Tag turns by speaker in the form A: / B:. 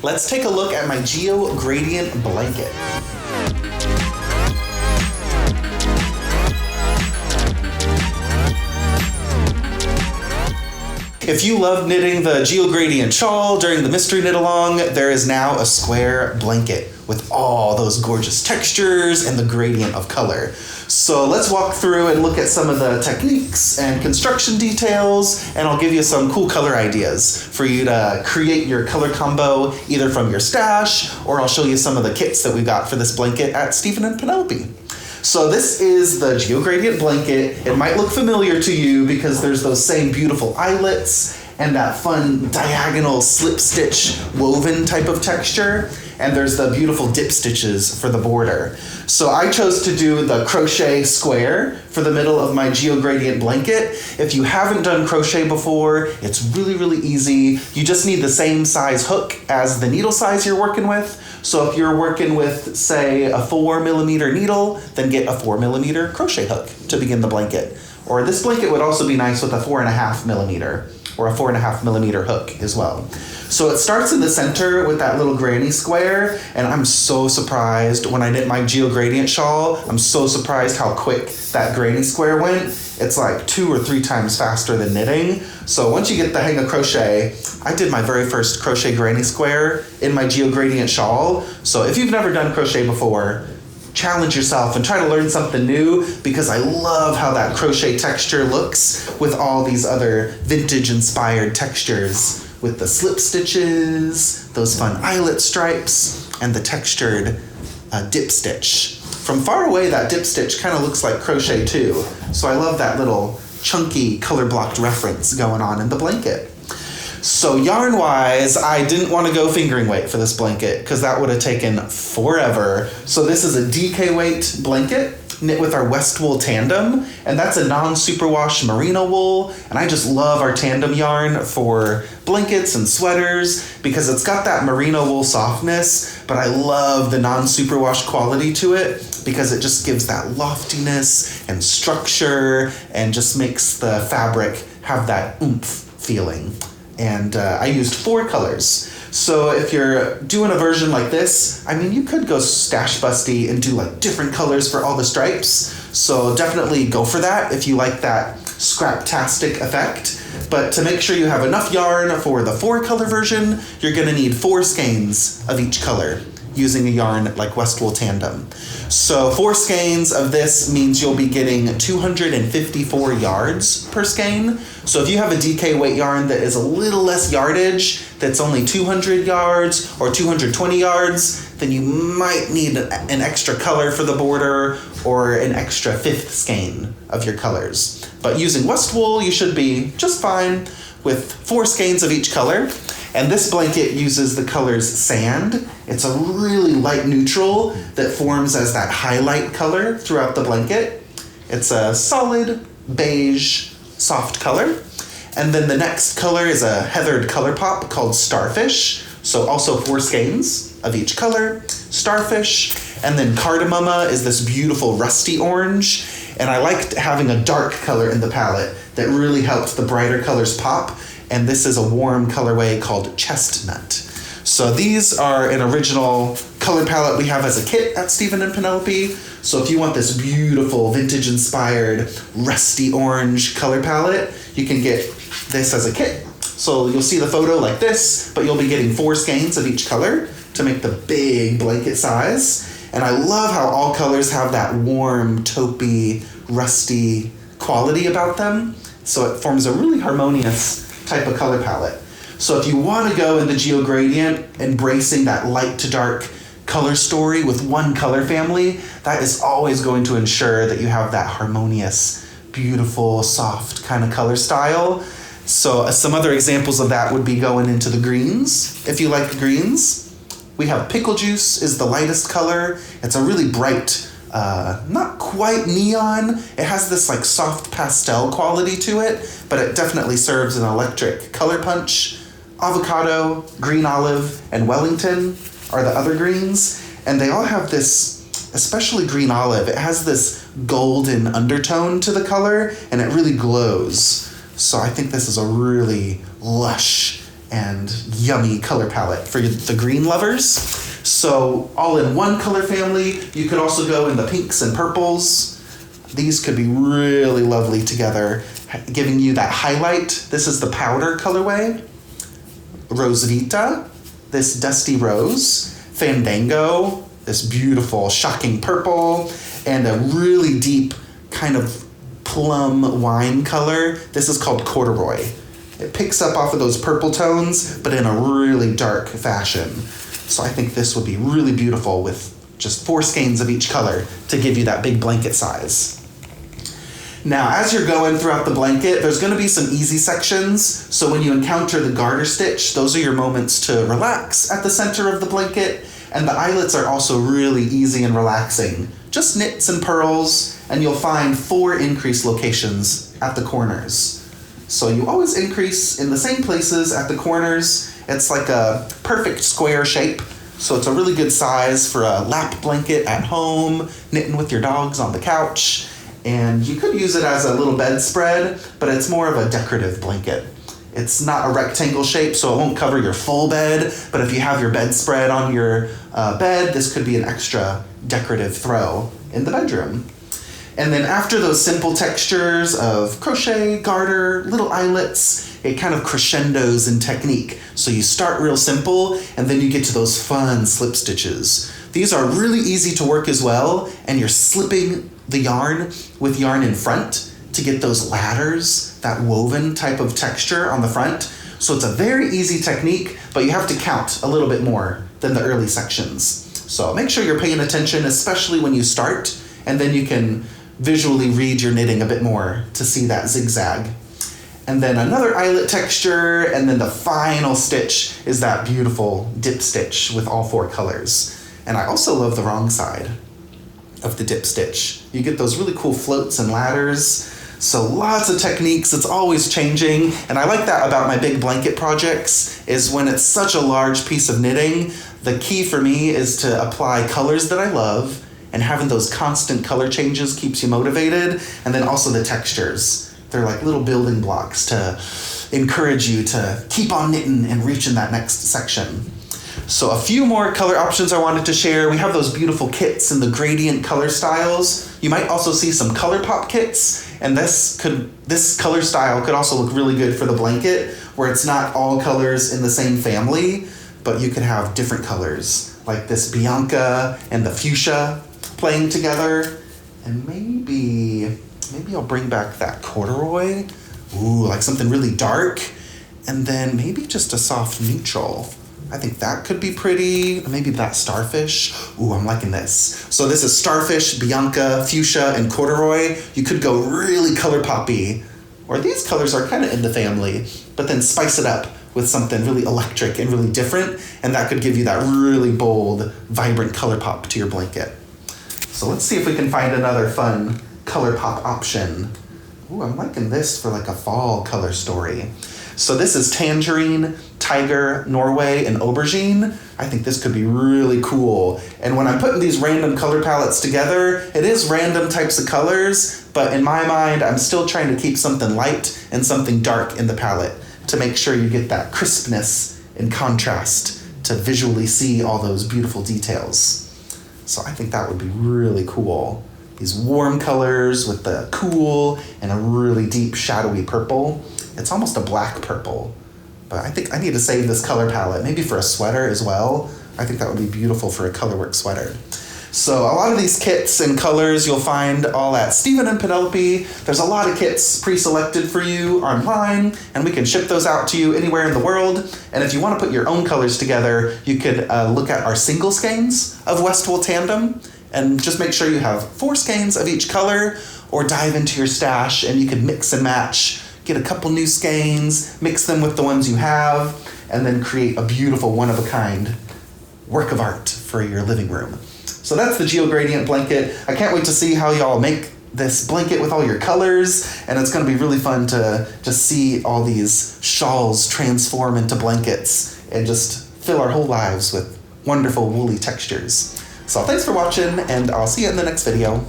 A: let's take a look at my Geogradient Blanket. If you love knitting the Geogradient shawl during the mystery knit along, there is now a square blanket with all those gorgeous textures and the gradient of color. So let's walk through and look at some of the techniques and construction details, and I'll give you some cool color ideas for you to create your color combo either from your stash, or I'll show you some of the kits that we got for this blanket at Stephen and Penelope. So this is the Geogradient Blanket. It might look familiar to you because there's those same beautiful eyelets and that fun diagonal slip stitch woven type of texture. And there's the beautiful dip stitches for the border. So I chose to do the crochet square for the middle of my Geogradient Blanket. If you haven't done crochet before, it's really easy. You just need the same size hook as the needle size you're working with. So if you're working with, say, a 4mm needle, then get a 4mm crochet hook to begin the blanket. Or this blanket would also be nice with a 4.5mm or a 4.5mm hook as well. So it starts in the center with that little granny square, and I'm so surprised when I knit my Geogradient shawl, I'm so surprised how quick that granny square went. It's like 2 or 3 times faster than knitting. So once you get the hang of crochet, I did my very first crochet granny square in my Geogradient shawl. So if you've never done crochet before, challenge yourself and try to learn something new, because I love how that crochet texture looks with all these other vintage inspired textures with the slip stitches, those fun eyelet stripes, and the textured dip stitch. From far away, that dip stitch kind of looks like crochet too. So I love that little chunky color blocked reference going on in the blanket. So yarn wise, I didn't want to go fingering weight for this blanket because that would have taken forever. So this is a DK weight blanket knit with our West Wool Tandem, and that's a non-superwash merino wool. And I just love our tandem yarn for blankets and sweaters because it's got that merino wool softness, but I love the non-superwash quality to it because it just gives that loftiness and structure and just makes the fabric have that oomph feeling. And I used 4 colors. So if you're doing a version like this, I mean, you could go stash busty and do like different colors for all the stripes. So definitely go for that if you like that scraptastic effect. But to make sure you have enough yarn for the 4 color version, you're gonna need 4 skeins of each color using a yarn like West Wool Tandem. So 4 skeins of this means you'll be getting 254 yards per skein. So if you have a DK weight yarn that is a little less yardage, that's only 200 yards or 220 yards, then you might need an extra color for the border or an extra 5th skein of your colors. But using West Wool, you should be just fine with 4 skeins of each color. And this blanket uses the colors sand. It's a really light neutral that forms as that highlight color throughout the blanket. It's a solid beige, soft color. And then the next color is a heathered color pop called Starfish. So also 4 skeins of each color, Starfish. And then Cardamoma is this beautiful rusty orange. And I liked having a dark color in the palette that really helped the brighter colors pop. And this is a warm colorway called Chestnut. So these are an original color palette we have as a kit at Stephen and Penelope. So if you want this beautiful vintage inspired rusty orange color palette, you can get this as a kit. So you'll see the photo like this, but you'll be getting 4 skeins of each color to make the big blanket size. And I love how all colors have that warm, taupey, rusty quality about them. So it forms a really harmonious type of color palette. So if you want to go in the Geogradient, embracing that light to dark color story with one color family, that is always going to ensure that you have that harmonious, beautiful, soft kind of color style. So some other examples of that would be going into the greens, if you like the greens. We have Pickle Juice is the lightest color. It's a really bright, not quite neon. It has this like soft pastel quality to it, but it definitely serves an electric color punch. Avocado, Green Olive, and Wellington are the other greens. And they all have this, especially Green Olive, it has this golden undertone to the color and it really glows. So I think this is a really lush and yummy color palette for the green lovers. So all in one color family. You could also go in the pinks and purples. These could be really lovely together, giving you that highlight. This is the powder colorway. Rosvita, this dusty rose. Fandango, this beautiful shocking purple, and a really deep kind of plum wine color. This is called corduroy. It picks up off of those purple tones, but in a really dark fashion. So I think this would be really beautiful with just 4 skeins of each color to give you that big blanket size. Now, as you're going throughout the blanket, there's going to be some easy sections. So when you encounter the garter stitch, those are your moments to relax at the center of the blanket. And the eyelets are also really easy and relaxing. Just knits and purls, and you'll find 4 increase locations at the corners. So you always increase in the same places at the corners. It's like a perfect square shape. So it's a really good size for a lap blanket at home, knitting with your dogs on the couch. And you could use it as a little bedspread, but it's more of a decorative blanket. It's not a rectangle shape, so it won't cover your full bed, but if you have your bedspread on your bed, this could be an extra decorative throw in the bedroom. And then after those simple textures of crochet, garter, little eyelets, it kind of crescendos in technique. So you start real simple, and then you get to those fun slip stitches. These are really easy to work as well, and you're slipping the yarn with yarn in front to get those ladders, that woven type of texture on the front. So it's a very easy technique, but you have to count a little bit more than the early sections. So make sure you're paying attention, especially when you start, and then you can visually read your knitting a bit more to see that zigzag. And then another eyelet texture, and then the final stitch is that beautiful dip stitch with all 4 colors. And I also love the wrong side of the dip stitch. You get those really cool floats and ladders. So lots of techniques, it's always changing. And I like that about my big blanket projects, is when it's such a large piece of knitting, the key for me is to apply colors that I love, and having those constant color changes keeps you motivated. And then also the textures. They're like little building blocks to encourage you to keep on knitting and reaching that next section. So a few more color options I wanted to share. We have those beautiful kits in the gradient color styles. You might also see some color pop kits, and this color style could also look really good for the blanket, where it's not all colors in the same family, but you could have different colors, like this Bianca and the fuchsia playing together. And maybe I'll bring back that corduroy. Ooh, like something really dark. And then maybe just a soft neutral. I think that could be pretty. Maybe that starfish. Ooh, I'm liking this. So this is starfish, Bianca, fuchsia, and corduroy. You could go really color poppy, or these colors are kind of in the family, but then spice it up with something really electric and really different, and that could give you that really bold, vibrant color pop to your blanket. So let's see if we can find another fun color pop option. Ooh, I'm liking this for like a fall color story. So this is tangerine, tiger, Norway, and aubergine. I think this could be really cool. And when I'm putting these random color palettes together, it is random types of colors, but in my mind, I'm still trying to keep something light and something dark in the palette to make sure you get that crispness and contrast to visually see all those beautiful details. So I think that would be really cool. These warm colors with the cool and a really deep shadowy purple. It's almost a black purple, but I think I need to save this color palette, maybe for a sweater as well. I think that would be beautiful for a colorwork sweater. So a lot of these kits and colors you'll find all at Stephen and Penelope. There's a lot of kits pre-selected for you online, and we can ship those out to you anywhere in the world. And if you want to put your own colors together, you could look at our single skeins of Westwool Tandem, and just make sure you have 4 skeins of each color, or dive into your stash and you can mix and match. Get a couple new skeins, mix them with the ones you have, and then create a beautiful one-of-a-kind work of art for your living room. So that's the Geogradient Blanket. I can't wait to see how y'all make this blanket with all your colors, and it's going to be really fun to just see all these shawls transform into blankets and just fill our whole lives with wonderful woolly textures. So thanks for watching, and I'll see you in the next video.